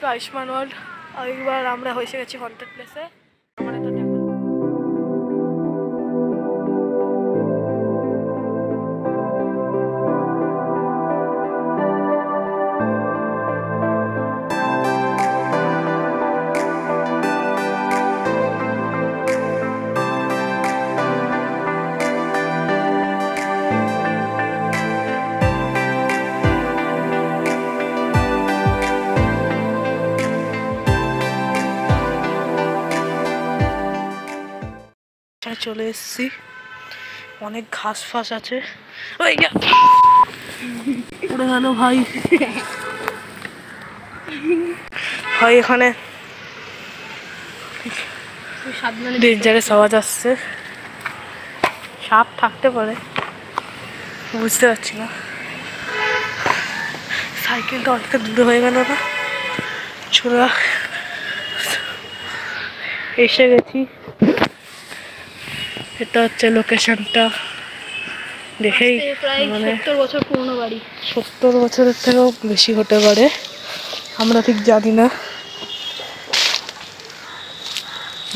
Two Ayushman world. এইবার আমরা হয়ে গেছি হন্টেড প্লেসে। আমার এটা চলে এসেছি। অনেক ঘাস ফাঁস আছে। উড়ে গেল ভাই। ভাই এখানে ডেঞ্জারাস আওয়াজ আসছে। সাপ থাকতে পারে, বুঝতে পারছি না। সাইকেলটা অনেকটা দূরে হয়ে গেল না? ছোড়া এসে গেছি। এটা হচ্ছে লোকেশনটা। দেখেই মানে 70 বছর পুরনো বাড়ি। 70 বছরের থেকেও বেশি হতে পারে, আমরা ঠিক জানি না।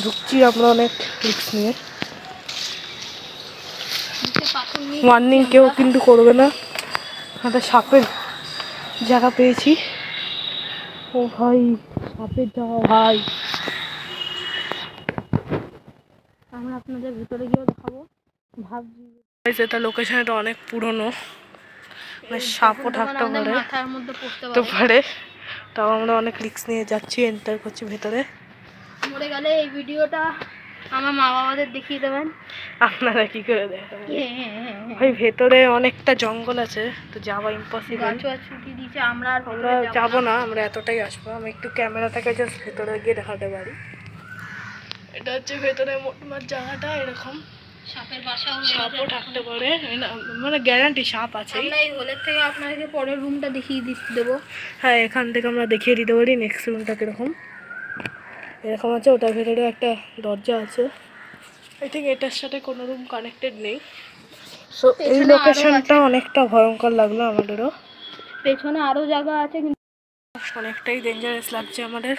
ঢুকছি আমরা অনেক রিস্ক নিয়ে। ওয়ার্নিং কেউ কিন্তু করবে না। একটা সাপের জায়গা পেয়েছি। ও ভাই, সাপের জায়গা ভাই। আমরা আপনাদের ভিতরে গিয়ে দেখাবো। ভাবছি এটা লোকেশনটা অনেক পুরনো, সাপও থাকতে পারে, মাথার মধ্যে পড়তে পারে। তাও আমরা অনেক রিস্ক নিয়ে যাচ্ছি, এন্টার করছি ভেতরে। মরে গেলে এই ভিডিওটা আমার মা বাবাদের দেখিয়ে দেবেন। আপনারা কি করে দেখাবেন? ভাই ভেতরে অনেকটা জঙ্গল আছে, তো যাওয়া ইম্পসিবল। আমরা যাবো না, আমরা এতটাই আসবো। আমি একটু ক্যামেরাটাকে জাস্ট ভেতরে গিয়ে দেখাতে পারি। এটা হচ্ছে ভেতরে মোটমাট জায়গাটা। এরকম সাপের বাসা, সাপও থাকতে পারে, মানে গ্যারান্টি সাপ আছে। আমরা এই হলের থেকে আপনাকে পরের রুমটা দেখিয়ে দেবো। হ্যাঁ, এখান থেকে আমরা দেখিয়ে দিতে পারি নেক্সট রুমটা কিরকম। এরকম আছে, ওটার ভেতরে একটা দরজা আছে। আই থিঙ্ক এটার সাথে কোনো রুম কানেক্টেড নেই। সো এই লোকেশনটা অনেকটা ভয়ঙ্কর লাগলো আমাদেরও। পেছনে আরো জায়গা আছে, কিন্তু অনেকটাই ডেঞ্জারাস লাগছে আমাদের।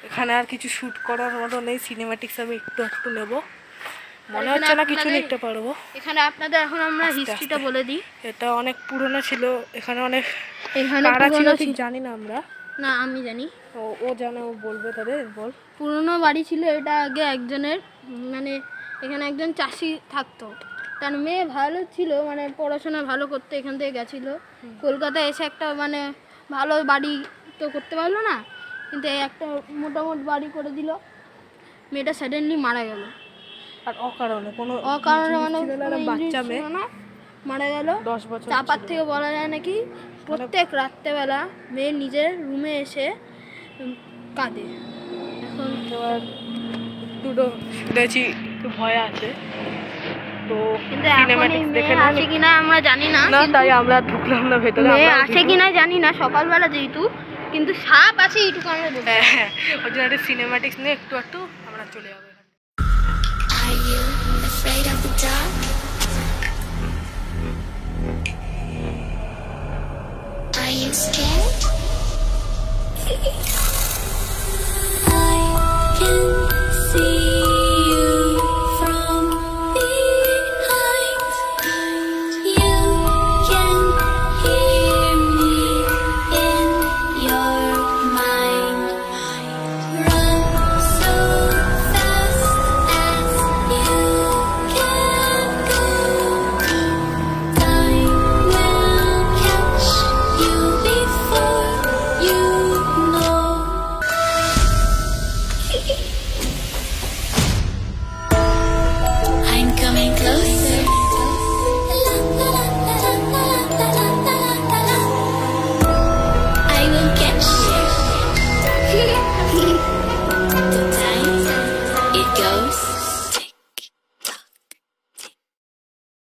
এখানে আর কিছু শ্যুট করার মতো নেই। সিনেম্যাটিক্স আমি একটু নেব, মনে হচ্ছে না কিছু লিখতে পারবো। এখানে আপনাদের এখন আমরা হিস্ট্রিটা বলে দিই। এটা অনেক পুরনো ছিল। এখানে অনেক কারা ছিল ঠিক জানি না আমরা। না, আমি জানি। ও জানে, ও বলবে। তাদের বল। পুরনো বাড়ি ছিল এটা। আগে একজনের, মানে এখানে একজন চাষি থাকতো। তার মেয়ে ভালো ছিল, মানে পড়াশোনা ভালো করতে এখান থেকে গেছিলো কলকাতায়। এসে একটা মানে ভালো বাড়ি তো করতে পারলো না, কিন্তু এই একটা মোটামুটি বাড়ি করে দিল। মেয়েটা সাডেনলি মারা গেল। আর অকারণে মানে বাচ্চা মেয়ে মারা গেল। 10 বছর। চাপার থেকে বলা যায় নাকি প্রত্যেক রাত্রেবেলা মেয়ে নিজের রুমে এসে কাঁদে। এখন এবার দুটো শুনেছি, একটু ভয় আছে। তো কিন্তু এখন মেয়ে আসে কিনা আমরা জানি না, তাই আমরা ঢুকলাম না ভেতরে। মেয়ে আসে কিনা জানি না, সকালবেলা যেহেতু, কিন্তু সাপ আছে এইটুকু আমরা বলতে। হ্যাঁ, ওই জন্য একটা সিনেম্যাটিক্স নিয়ে একটু আমরা চলে যাবো। Are you afraid of the dark? Are you scared? I can see you from behind. You can hear me in your mind. Run so fast as you can go. Time will catch you before you know. I'm coming closer. I will catch you. The time it goes.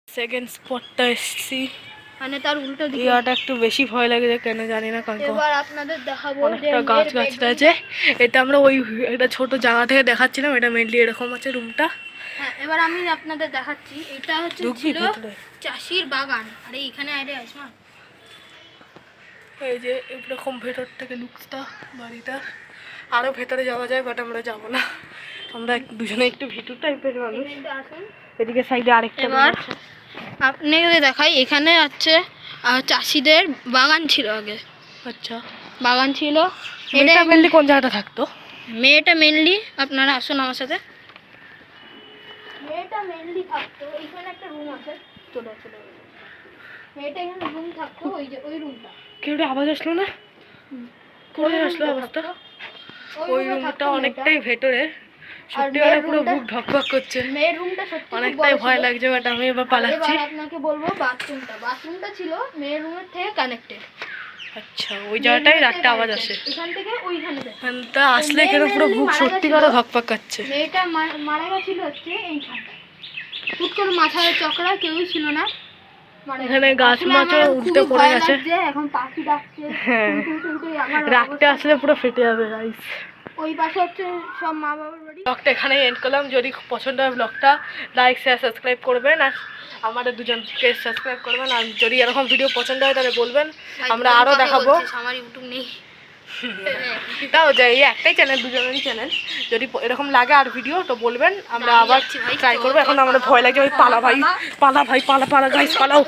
Second স্পটটা এসেছি। মানে তার উল্টো দিকে ইয়াটা একটু বেশি ভয় লাগে, কেন জানি না। কারণ এবার আপনাদের দেখাবো অনেকটা গাছ আছে। এটা আমরা একটা ছোট জায়গা থেকে দেখাচ্ছিলাম। এটা মেনলি এরকম আছে রুমটা। হ্যাঁ, এবার আমি আপনাদের দেখাচ্ছি। এটা হচ্ছে ছিল চাষির বাগান। আরে এখানে আরে আসমান, এই যে এরকম ভেতর থেকে লুকসটা বাড়িটা। আরও ভেতরে যাওয়া যায়, বাট আমরা যাবো না, আমরা দুজনে একটু ভিটু টাইপের মানুষ। এদিকে সাইডে আরেকটা এবার আপনাকে দেখাই, এখানে হচ্ছে চাষিদের বাগান ছিল আগে। আচ্ছা, বাগান ছিল। এটা মেনলি কোন জায়গাটা থাকতো? মেয়েটা মেনলি, আপনারা আসুন আমার সাথে, মেয়েটা মেনলি থাকতো এইখানে একটা রুম আছে, চলো চলো, মেয়েটা এখানে রুম থাকতো, ওই যে ওই রুমটা। কেউ আওয়াজ আসলো না? করে আসলো আওয়াজটা? ওই রুমটা অনেকটাই ভেতরে, সত্যি করে পুরো বুক ধকধক করছে, মেয়ের রুমটা সত্যি অনেকটাই ভয় লাগছে, বাট আমি এবার পালাচ্ছি। আপনাকে বলবো বাথরুমটা ছিল মেয়ের রুমের থেকে কানেক্টেড। আচ্ছা, ওই জায়গাটাই রাতটা আওয়াজ আসে, এখান থেকে ওইখানে এখানটা আসলে এখানে পুরো বুক সত্যি করে ধকধক করছে। মেয়েটা মারা গেছিল হচ্ছে এইখানটা, হুট করে মাথায় চকরা, কেউই ছিল না, এখানে গাছ মাছও উল্টে পড়ে গেছে। এখন পাখি ডাকছে, হ্যাঁ, রাতটা আসলে পুরো ফেটে যাবে গাইস। ওই পাশে হচ্ছে সব মা বাবার বাড়ি। ব্লগটা এখানে এন্ড করলাম। যদি পছন্দ হয় ব্লগটা লাইক শেয়ার সাবস্ক্রাইব করবেন, আর আমাদের দুজনকে সাবস্ক্রাইব করবেন। আর যদি এরকম ভিডিও পছন্দ হয় তাহলে বলবেন, আমরা আরও দেখাবো। আমার ইউটিউব নেই, তাও যাই, একটাই চ্যানেল, দুজনেরই চ্যানেল। যদি এরকম লাগে আর ভিডিও তো বলবেন, আমরা আবার ট্রাই করবো। এখন আমাদের ভয় লাগে, ওই পালা ভাই, পালা গাইস, পালাও।